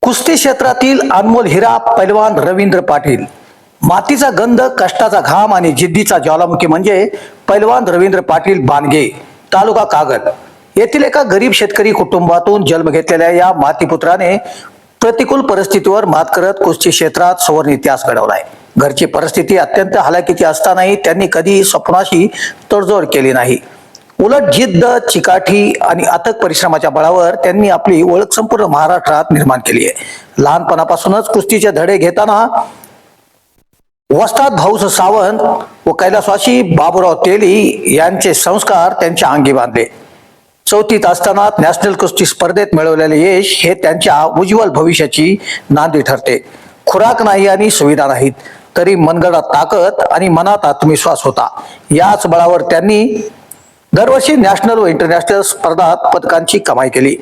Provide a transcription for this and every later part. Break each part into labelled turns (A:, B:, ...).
A: कुस्ती क्षेत्रातील अनमोल हिरा पैलवान रवींद्र पाटील. मातीचा गंध, कष्टाचा घाम आणि जिद्दीचा ज्वालामुखी म्हणजे पैलवान रवींद्र पाटील बानगे, तालुका कागल येथील एका गरीब शेतकरी कुटुंबातून जन्म घेतलेल्या या मातीपुत्राने प्रतिकूल परिस्थितीवर मात करत कुस्ती क्षेत्रात सुवर्ण इतिहास घडवलाय. घरची परिस्थिती अत्यंत हलाखीची असतानाही त्यांनी कधी स्वप्नाशी तडजोड केली नाही. उलट जिद्द, चिकाटी आणि अथक परिश्रमाच्या बळावर त्यांनी आपली ओळख संपूर्ण महाराष्ट्रात निर्माण केली आहे. लहानपणापासूनच कुस्तीचे धडे घेताना वस्ताद भाऊस सावंत व कैलासवासी बाबूराव तेली यांचे संस्कार त्यांच्या अंगी बांधले. चौथीत असताना नॅशनल कुस्ती स्पर्धेत मिळवलेले यश हे त्यांच्या उज्ज्वल भविष्याची नांदी ठरते. खुराक नाही आणि सुविधा नाहीत, तरी मनगडात ताकद आणि मनात आत्मविश्वास होता. याच बळावर त्यांनी दरवर्षी नॅशनल व इंटरनॅशनल स्पर्धात पदकांची कमाई केली.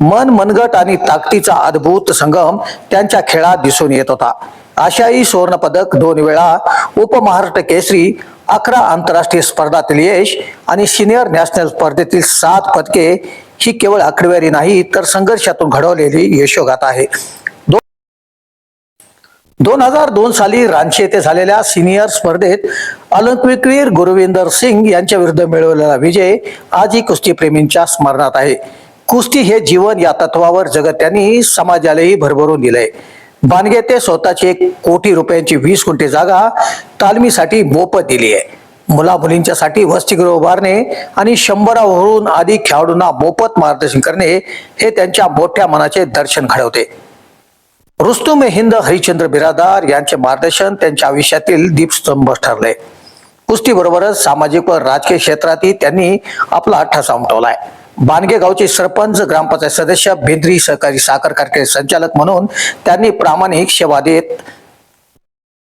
A: मनगट आणि ताकदीचा अद्भुत संगम त्यांच्या खेळात दिसून येत होता. आशियाई सुवर्ण पदक, 2 वेळा उपमहाराष्ट्र केसरी, 11 आंतरराष्ट्रीय स्पर्धातील यश आणि सिनियर नॅशनल स्पर्धेतील 7 पदके ही केवळ आकडेवारी नाही, तर संघर्षातून घडवलेली यशोगाथा आहे. 2002 साली रांची येथे झालेल्या सिनियर स्पर्धेत ऑलिम्पिकवीर गुरविंदर सिंग यांच्या विरुद्ध मिळवलेला विजय आजही कुस्तीप्रेमींच्या स्मरणात आहे. कुस्ती हे जीवन या तत्वावर जगत त्यांनी समाजालाही भरभरून दिलंय. बानगे ते स्वतःची 1 कोटी रुपयांची 20 गुंठे जागा तालमीसाठी मोफत दिली आहे. मुला-मुलींच्यासाठी वसतिगृह उभारणे आणि 100हून अधिक खेळाडूंना मोफत मार्गदर्शन करणे हे त्यांच्या मोठ्या मनाचे दर्शन घडवते. रुस्तुम हिंद हरिश्चंद्र बिरादार यांचे मार्गदर्शन त्यांच्या आयुष्यातील दीपस्तंभ ठरले. कुस्ती बरोबरच सामाजिक व राजकीय क्षेत्रातही त्यांनी आपला ठसा उमटवलाय. बानगे गावचे सरपंच, ग्रामपंचायत सदस्य, बेंद्री सहकारी साखर कारखान्याचे संचालक म्हणून त्यांनी प्रामाणिक सेवा देत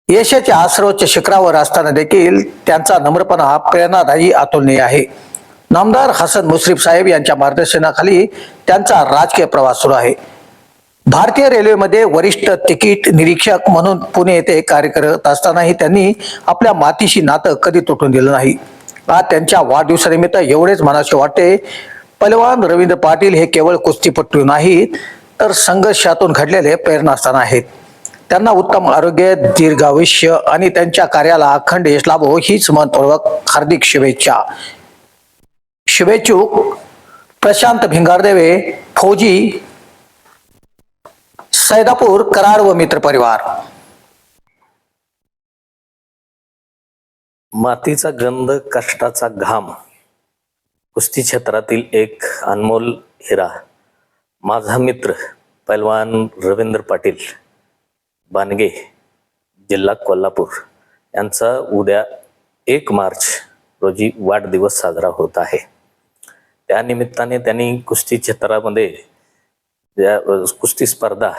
A: यशाच्या सर्वोच्च शिखरावर असताना देखील त्यांचा नम्रपणा प्रेरणादायी अतुलनीय आहे. नामदार हसन मुश्रीफ साहेब यांच्या मार्गदर्शनाखाली त्यांचा राजकीय प्रवास सुरू आहे. भारतीय रेल्वेमध्ये वरिष्ठ तिकीट निरीक्षक म्हणून पुणे येथे कार्य करत असतानाही त्यांनी आपल्या मातीशी नातं कधी तुटून दिलं नाही. आज त्यांच्या वाढदिवसानिमित्त एवढेच म्हणावे वाटते, पैलवान रवींद्र पाटील हे केवळ कुस्तीपटू नाहीत, तर संघर्षातून घडलेले प्रेरणास्थान आहेत. त्यांना उत्तम आरोग्य, दीर्घ आयुष्य आणि त्यांच्या कार्याला अखंड यश लाभो हीच मनपूर्वक हार्दिक शुभेच्छा. शुभेच्छुक प्रशांत भिंगारदेवे, फौजी, सैदापूर, कराड व मित्र परिवार.
B: मातीचा गंध, कष्टाचा घाम, कुस्ती क्षेत्रातील एक अनमोल हिरा, माझा मित्र पैलवान रवींद्र पाटील बानगे, जिल्हा कोल्हापूर यांचा उद्या 1 मार्च रोजी वाढदिवस साजरा होत आहे. त्यानिमित्ताने त्यांनी कुस्ती क्षेत्रामध्ये कुस्ती स्पर्धा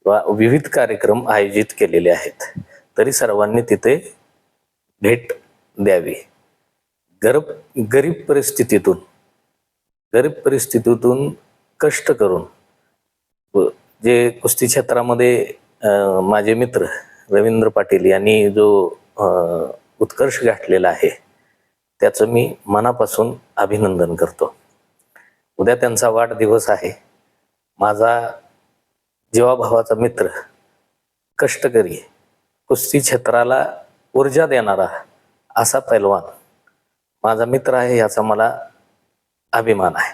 B: व विविध कार्यक्रम आयोजित केलेले आहेत. तरी सर्वांनी तिथे भेट द्यावी. गरीब परिस्थितीतून कष्ट करून जे कुस्ती क्षेत्रामध्ये माझे मित्र रवींद्र पाटील यांनी जो उत्कर्ष गाठलेला आहे त्याचं मी मनापासून अभिनंदन करतो. उद्या त्यांचा वाढदिवस आहे. माझा जीवाभावाचा मित्र, कष्टकरी, कुस्ती क्षेत्राला ऊर्जा देणारा असा पैलवान माझा मित्र आहे याचा मला अभिमान आहे.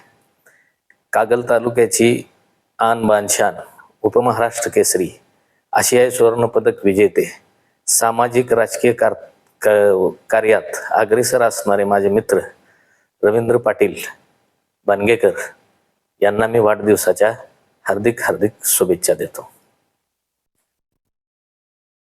B: कागल तालुक्याची आन बान शान, उपमहाराष्ट्र केसरी, आशियाई सुवर्ण पदक विजेते, सामाजिक राजकीय कार्यात अग्रेसर असणारे माझे मित्र रवींद्र पाटील बानगेकर यांना मी वाढदिवसाच्या हार्दिक शुभेच्छा देतो.